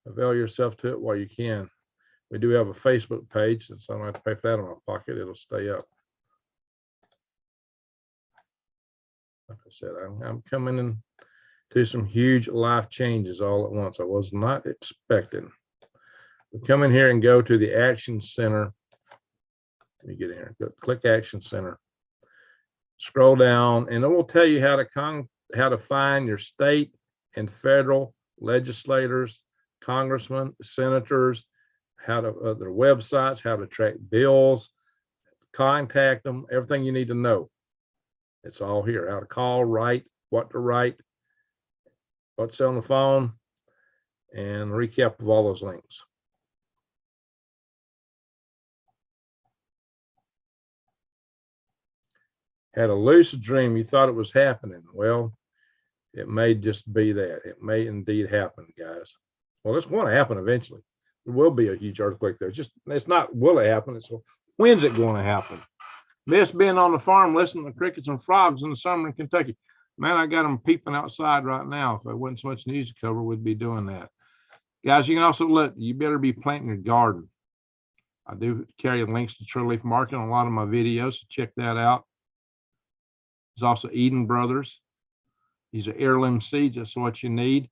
avail yourself to it while you can. We do have a Facebook page, and so I don't have to pay for that out of my pocket. It'll stay up. Like I said, I'm coming in to some huge life changes all at once. I was not expecting. We come in here and go to the Action Center. Let me get in here. Go, click Action Center. Scroll down, and it will tell you how to find your state and federal legislators, congressmen, senators, how to their websites, how to track bills, contact them, everything you need to know. It's all here. How to call, write, what to write, what's on the phone, and recap of all those links. Had a lucid dream, you thought it was happening. Well, it may just be that. It may indeed happen, guys. Well, it's going to happen eventually. There will be a huge earthquake there. It's not will it happen, it's when's it going to happen? Miss being on the farm listening to crickets and frogs in the summer in Kentucky. Man, I got them peeping outside right now. If there wasn't so much news to cover, we'd be doing that. Guys, you can also look, you better be planting your garden. I do carry links to True Leaf Market on a lot of my videos, so check that out. There's also Eden Brothers. These are heirloom seeds. That's what you need.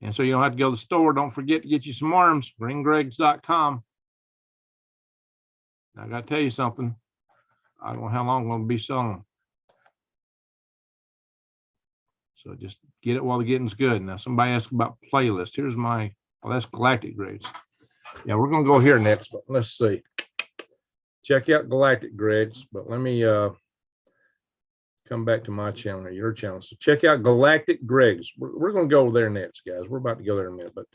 And so you don't have to go to the store. Don't forget to get you some worms. Bringgregs.com. I got to tell you something. I don't know how long I'm going to be selling them. So just get it while the getting's good. Now, somebody asked about playlist. Here's my, well, that's Galactic Gregs. Yeah, we're going to go here next, but let's see. Check out Galactic Gregs, but let me come back to my channel or your channel. So check out Galactic Gregs. We're going to go there next, guys. We're about to go there in a minute, but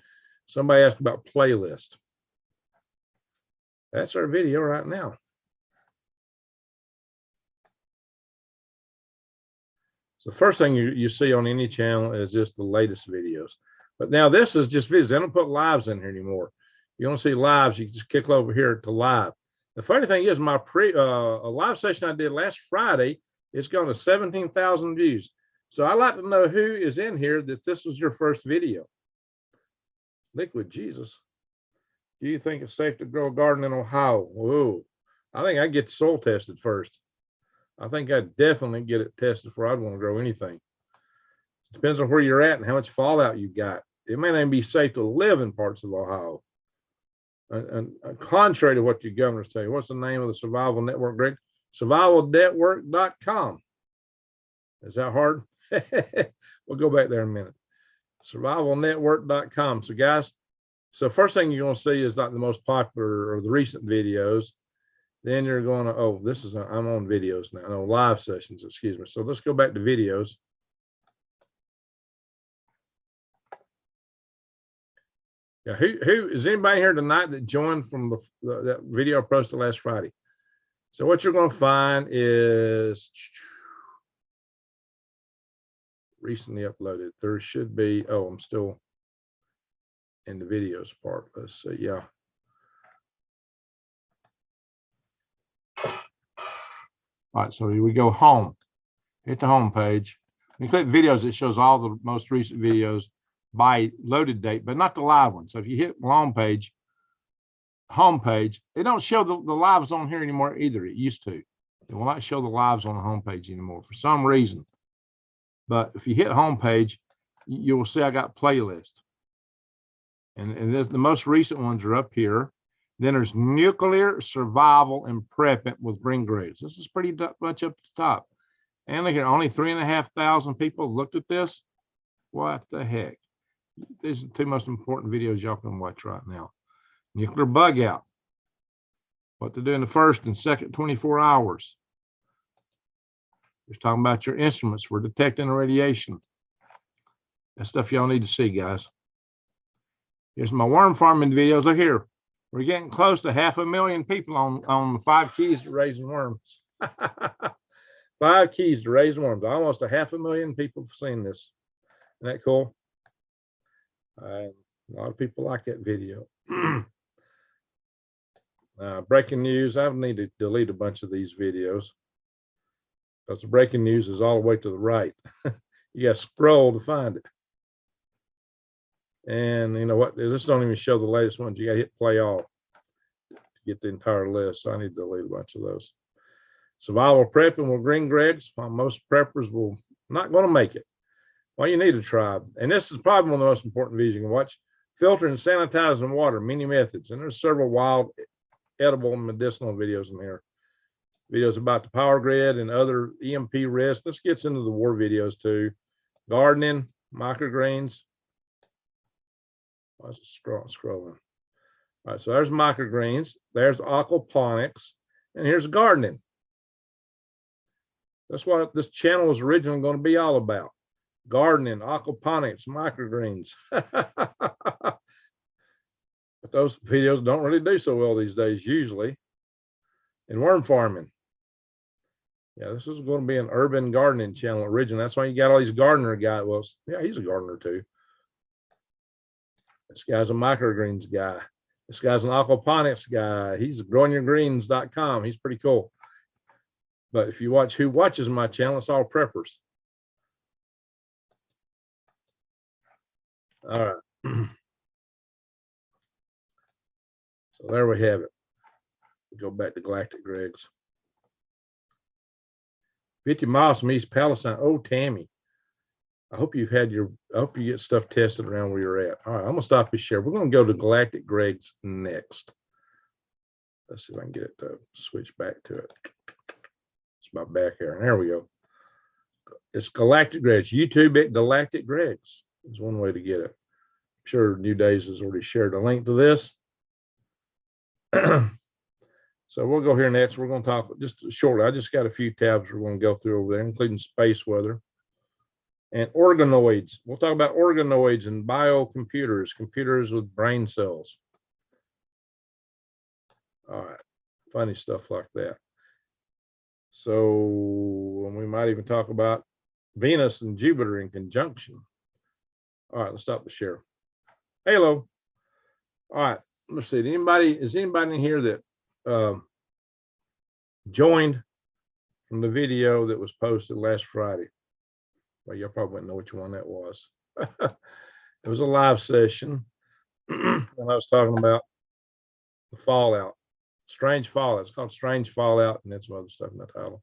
somebody asked about playlist. That's our video right now. So the first thing you see on any channel is just the latest videos. But now this is just videos. They don't put lives in here anymore. You don't see lives, you just click over here to live. The funny thing is, my a live session I did last Friday, it's gone to 17,000 views. So I'd like to know who is in here that this was your first video. Liquid Jesus. Do you think it's safe to grow a garden in Ohio? Whoa. I think I'd get the soil tested first. I think I'd definitely get it tested before I'd want to grow anything. It depends on where you're at and how much fallout you've got. It may not even be safe to live in parts of Ohio. And contrary to what your governors tell you, what's the name of the survival network, Greg? survivalnetwork.com. Is that hard? We'll go back there in a minute. survivalnetwork.com. So guys, so first thing you're going to see is not the most popular or the recent videos. Then you're going to, oh, this is, I'm on videos now, no, live sessions, excuse me. So let's go back to videos. Yeah, who is anybody here tonight that joined from that video I posted last Friday? So what you're going to find is recently uploaded. There should be, oh, I'm still in the videos part. Let's see, yeah. All right, so here we go home. Hit the home page. When you click videos, it shows all the most recent videos by loaded date, but not the live one. So if you hit home page, they don't show the lives on here anymore either. It used to. It will not show the lives on the home page anymore for some reason. But if you hit home page, you will see I got playlist. And the most recent ones are up here. Then there's nuclear survival and prepping with green grades. This is pretty much up to the top. And look here, only 3,500 people looked at this. What the heck? These are the two most important videos y'all can watch right now. Nuclear bug out. What to do in the first and second 24 hours. Just talking about your instruments for detecting the radiation. That's stuff y'all need to see, guys. Here's my worm farming videos. Look here. We're getting close to 500,000 people on the 5 keys to raising worms. 5 keys to raising worms. Almost 500,000 people have seen this. Isn't that cool? A lot of people like that video. Breaking news. I need to delete a bunch of these videos because the breaking news is all the way to the right. You got to scroll to find it. And you know what? This don't even show the latest ones. You got to hit play all to get the entire list. So I need to delete a bunch of those. Survival prepping with green gregs. Most preppers will not going to make it. Well, you need a tribe. And this is probably one of the most important videos you can watch. Filter and sanitizing water, many methods. And there's several wild, edible, and medicinal videos in here. Videos about the power grid and other EMP risks. This gets into the war videos too. Gardening, microgreens. Why is it scrolling? All right, so there's microgreens. There's aquaponics. And here's gardening. That's what this channel was originally going to be all about. Gardening, aquaponics, microgreens. But those videos don't really do so well these days, usually. And worm farming. Yeah, this is going to be an urban gardening channel originally. That's why you got all these gardener guys. Well, yeah, he's a gardener too. This guy's a microgreens guy. This guy's an aquaponics guy. He's growingyourgreens.com. He's pretty cool. But if you watch who watches my channel, it's all preppers. All right. So there we have it. Go back to Galactic Greg's. 50 miles from East Palestine. Oh, Tammy. I hope you've had your, I hope you get stuff tested around where you're at. All right, I'm gonna stop this share. We're gonna go to Galactic Greg's next. Let's see if I can get it to switch back to it. It's my back here. There we go. It's Galactic Greg's. YouTube at Galactic Greg's is one way to get it. I'm sure New Days has already shared a link to this. So we'll go here next. We're going to talk just shortly. I just got a few tabs we're going to go through over there, including space weather and organoids. We'll talk about organoids and biocomputers, computers with brain cells. All right, funny stuff like that. So we might even talk about Venus and Jupiter in conjunction. All right, let's stop the share. Hello. All right, let's see. Is anybody in here that joined from the video that was posted last Friday. Well, y'all probably wouldn't know which one that was. It was a live session, and I was talking about the fallout, strange fallout. It's called Strange Fallout, and that's some other stuff in the title.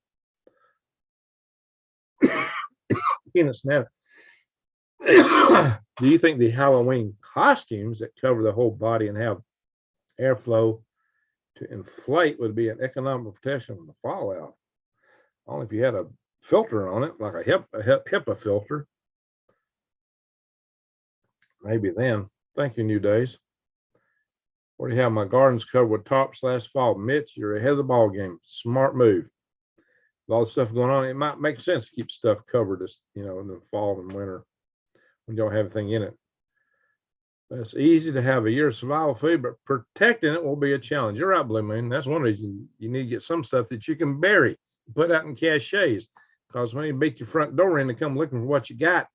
Penis now. Do you think the Halloween costumes that cover the whole body and have airflow to inflate would be an economic protection from the fallout? Only if you had a filter on it, like a HEPA filter. Maybe then. Thank you, New Days. What do you have? My garden's covered with tarps last fall. Mitch, you're ahead of the ball game. Smart move. With all the stuff going on, it might make sense to keep stuff covered, in the fall and winter when you don't have anything in it. It's easy to have a year's survival food, but protecting it will be a challenge. You're right, Blue Moon. That's one reason you need to get some stuff that you can bury, put out in caches. Because when you beat your front door in to come looking for what you got,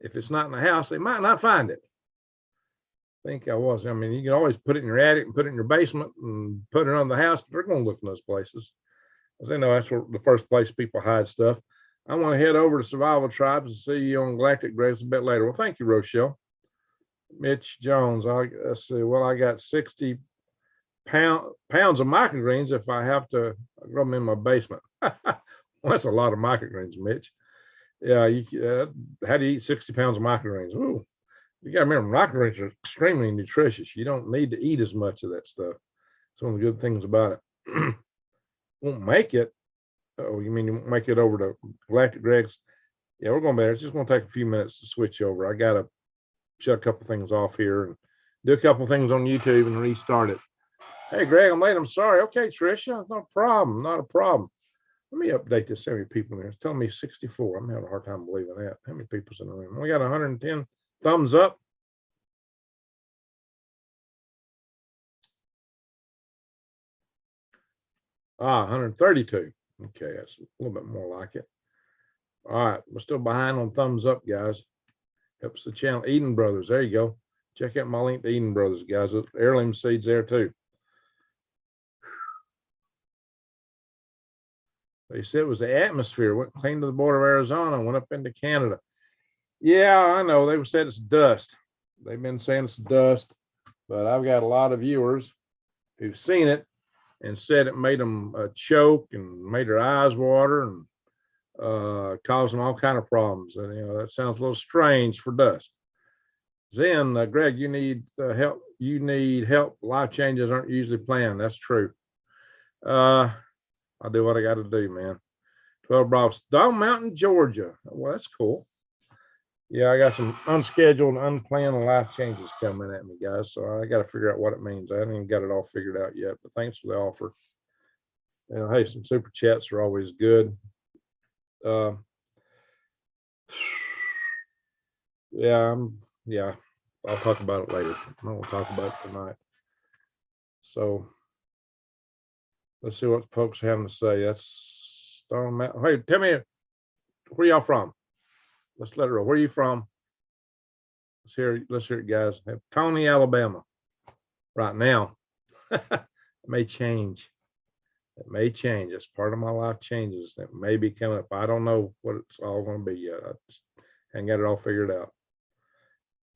if it's not in the house, they might not find it. I mean, you can always put it in your attic and put it in your basement and put it on the house, but they're going to look in those places. Because they know that's where the first place people hide stuff. I want to head over to Survival Tribes and see you on Galactic Graves a bit later. Well, thank you, Rochelle. Mitch Jones, let's see. Well, I got 60 pounds of microgreens if I have to grow them in my basement. Well, that's a lot of microgreens, Mitch. Yeah, how do you eat 60 pounds of microgreens? Ooh, you got to remember, microgreens are extremely nutritious. You don't need to eat as much of that stuff. It's one of the good things about it. Won't make it. Oh, you mean you won't make it over to Galactic Greg's? Yeah, we're going to be there. It's just going to take a few minutes to switch over. I got to shut a couple things off here and do a couple things on YouTube and restart it. Hey, Greg, I'm late. I'm sorry. Okay, Tricia, no problem. Not a problem. Let me update this. How many people in there? It's telling me 64. I'm having a hard time believing that. How many people's in the room? We got 110 thumbs up. Ah, 132. Okay, that's a little bit more like it. All right, we're still behind on thumbs up, guys. Helps the channel. Eden Brothers, there you go. Check out my link to Eden Brothers, guys. There's heirloom seeds there too. They said it was the atmosphere. Went clean to the border of Arizona, went up into Canada. Yeah, I know. They said it's dust. They've been saying it's dust, but I've got a lot of viewers who've seen it and said it made them choke and made their eyes water and caused them all kind of problems. And that sounds a little strange for dust. Zen, Greg, you need help. You need help. Life changes aren't usually planned. That's true. I'll do what I got to do, man. 12 Bravos, Dog Mountain, Georgia. Well, that's cool. Yeah, I got some unscheduled, unplanned life changes coming at me, guys. So I got to figure out what it means. I haven't even got it all figured out yet, but thanks for the offer. Hey, some super chats are always good. Yeah, I'll talk about it later. I won't talk about it tonight. So let's see what folks are having to say. That's Stone Mountain. Hey, tell me, where y'all from? Let's let her know. Where are you from? Let's hear it, guys. Tony, Alabama. Right now. It may change. It may change. It's part of my life changes that may be coming up. I don't know what it's all going to be yet. I just haven't got it all figured out.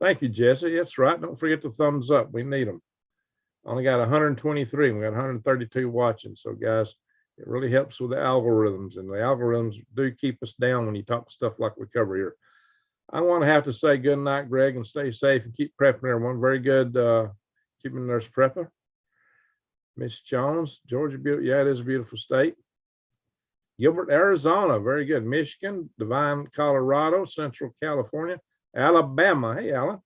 Thank you, Jesse. That's right. Don't forget the thumbs up. We need them. Only got 123. We got 132 watching. So, guys, it really helps with the algorithms. And the algorithms do keep us down when you talk stuff like we cover here. I want to have to say good night, Greg, and stay safe and keep prepping everyone. Very good. Keeping Nurse Prepper. Miss Jones, Georgia, yeah, it is a beautiful state. Gilbert, Arizona, very good. Michigan, Divine, Colorado, Central California, Alabama, hey, Alan.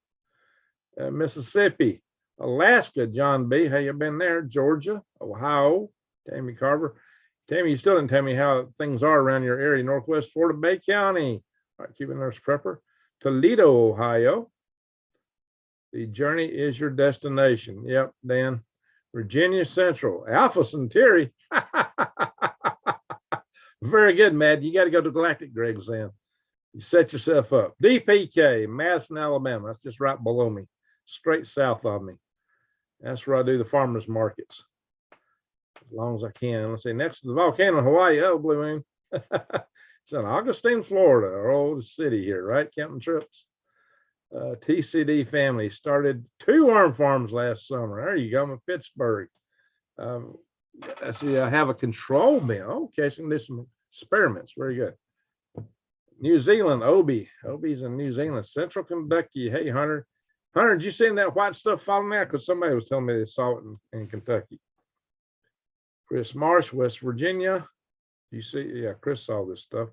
Mississippi, Alaska, John B, hey, you been there? Georgia, Ohio, Tammy Carver. Tammy, you still didn't tell me how things are around your area, Northwest Florida, Bay County. All right, keeping Nurse Prepper. Toledo, Ohio. The journey is your destination. Yep, Dan. Virginia Central, Alpha Centauri. Very good, Matt. You got to go to Galactic Greg's then. You set yourself up. DPK, Madison, Alabama. That's just right below me, straight south of me. That's where I do the farmers markets. as long as I can. Let's see, next to the volcano in Hawaii. Oh, Blue Moon. It's in Augustine, Florida, our old city here, right? Counting trips. TCD family started 2 worm farms last summer. There you go. I'm in Pittsburgh. I see I have a control bin. Okay, so I can do some experiments. Very good. New Zealand, Obi's in New Zealand, Central Kentucky. Hey, Hunter. Hunter, did you see that white stuff falling out? Because somebody was telling me they saw it in Kentucky. Chris Marsh, West Virginia. You see, yeah, Chris saw this stuff.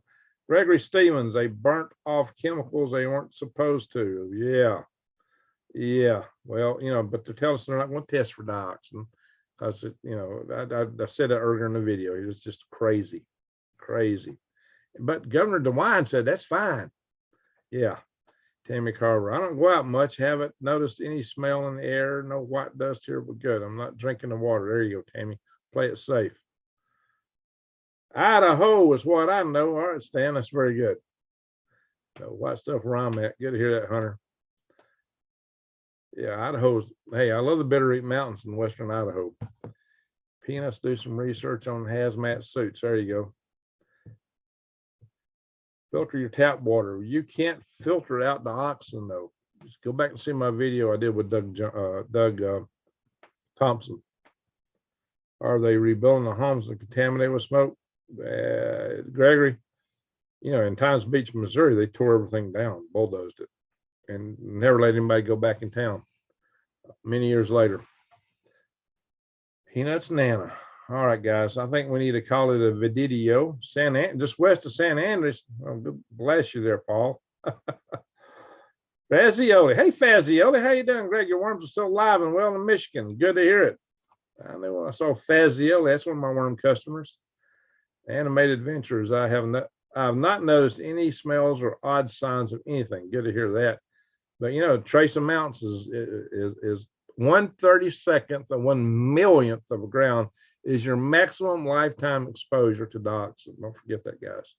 Gregory Stevens, they burnt off chemicals they weren't supposed to. Yeah. Yeah. Well, you know, but they're telling us they're not going to test for dioxin. Because, you know, I said that earlier in the video. It was just crazy. Crazy. But Governor DeWine said that's fine. Yeah. Tammy Carver, I don't go out much. Haven't noticed any smell in the air. No white dust here, but good. I'm not drinking the water. There you go, Tammy. Play it safe. Idaho is what I know. All right, Stan, that's very good. So white stuff where I'm at. Good to hear that, Hunter. Yeah, Idaho's, hey, I love the Bitterroot Mountains in western Idaho. Peanuts, do some research on hazmat suits. There you go. Filter your tap water. You can't filter out dioxin though. Just go back and see my video I did with Doug Thompson. Are they rebuilding the homes that contaminated with smoke? Gregory, you know, in Times Beach, Missouri, they tore everything down, bulldozed it, and never let anybody go back in town. Many years later. Peanuts Nana. All right, guys, I think we need to call it a video. Just west of San Andreas. Oh, bless you there, Paul. Fazioli. Hey, Fazioli, how you doing, Greg? Your worms are still alive and well in Michigan. Good to hear it. I know when I saw Fazioli, that's one of my worm customers. Animated Adventures. I have not noticed any smells or odd signs of anything. Good to hear that. But you know, trace amounts is 1/32 of 1/1,000,000th of a ground is your maximum lifetime exposure to dioxin. Don't forget that, guys.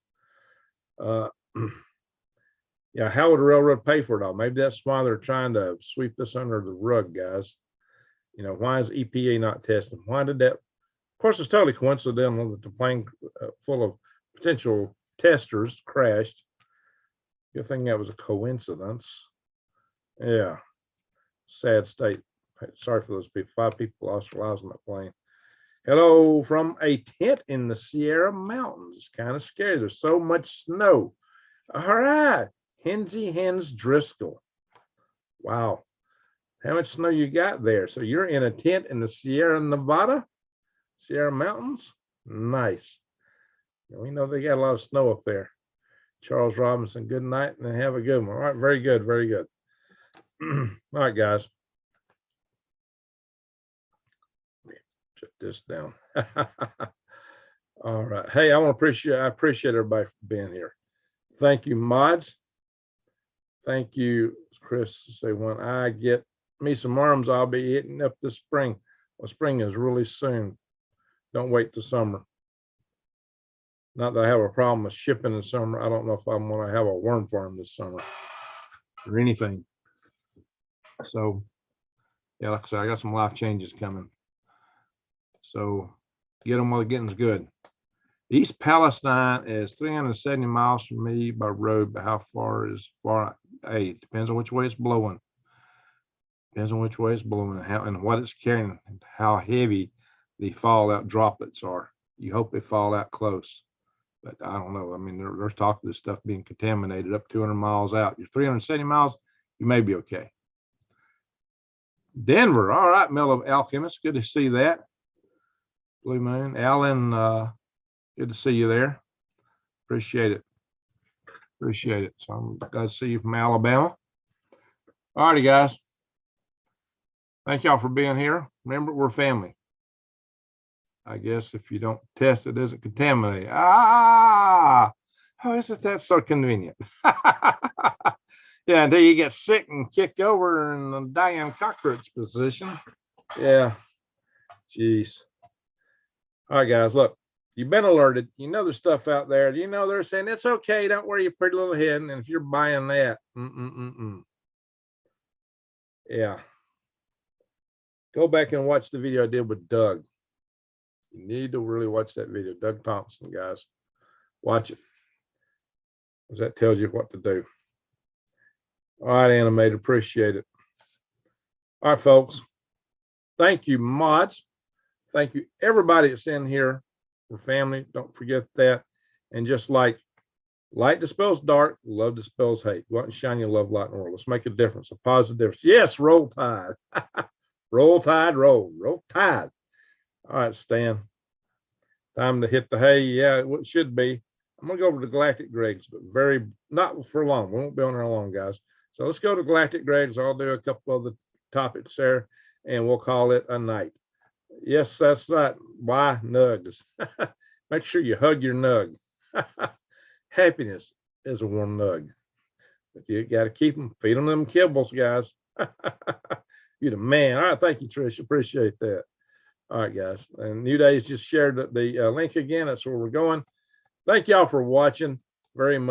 Yeah, how would the railroad pay for it all? Maybe that's why they're trying to sweep this under the rug, guys. You know, why is EPA not testing? Why did that? Of course, it's totally coincidental that the plane full of potential testers crashed. Good thing that was a coincidence. Yeah, sad state. Sorry for those people. 5 people lost their lives on that plane. Hello from a tent in the Sierra Mountains. It's kind of scary. There's so much snow. All right, Hensy Hens Driscoll. Wow, how much snow you got there? So you're in a tent in the Sierra Nevada, Sierra Mountains. Nice. We know they got a lot of snow up there. Charles Robinson, good night and have a good one. All right, very good, very good. All right, guys. Shut this down. All right. Hey, I appreciate everybody for being here. Thank you, mods. Thank you, Chris. Say when I get me some worms, I'll be hitting up this spring. Well, spring is really soon. Don't wait till summer. Not that I have a problem with shipping in summer. I don't know if I'm going to have a worm farm this summer or anything. So, yeah, like I said, I got some life changes coming. So get them while the getting's good. East Palestine is 370 miles from me by road, but how far is far? Hey, it depends on which way it's blowing. Depends on which way it's blowing and how and what it's carrying and how heavy the fallout droplets are. You hope they fall out close, but I don't know. I mean, there's talk of this stuff being contaminated up 200 miles out. You're 370 miles, you may be okay. Denver, all right, Mellow Alchemist, good to see that. Blue Moon, Alan, good to see you there. Appreciate it. Appreciate it. So I'm glad to see you from Alabama. All righty, guys. Thank y'all for being here. Remember, we're family. I guess if you don't test, it doesn't contaminate. How isn't that so convenient? Yeah, until you get sick and kick over in the dying cockroach position. Yeah. Jeez. All right, guys, look, you've been alerted. You know there's stuff out there. You know they're saying, it's okay, don't worry your pretty little head. And if you're buying that, yeah. Go back and watch the video I did with Doug. You need to really watch that video. Doug Thompson, guys. Watch it. Because that tells you what to do. All right, Animated. Appreciate it. All right, folks. Thank you, mods. Thank you, everybody that's in here. We're family. Don't forget that. And just like light dispels dark, love dispels hate. Go out and shine your love light in the world. Let's make a difference, a positive difference. Yes, roll tide. Roll tide, roll. Roll tide. All right, Stan. Time to hit the hay. Yeah, it should be. I'm going to go over to Galactic Greg's, but not for long. We won't be on there long, guys. So let's go to Galactic Greg's. I'll do a couple of the topics there, and we'll call it a night. Yes, that's right. Why nugs? Make sure you hug your nug. Happiness is a warm nug. But you got to keep them, feed them kibbles, guys. You're the man. All right, thank you, Trish. Appreciate that. All right, guys. And New Day's just shared the link again. That's where we're going. Thank y'all for watching very much.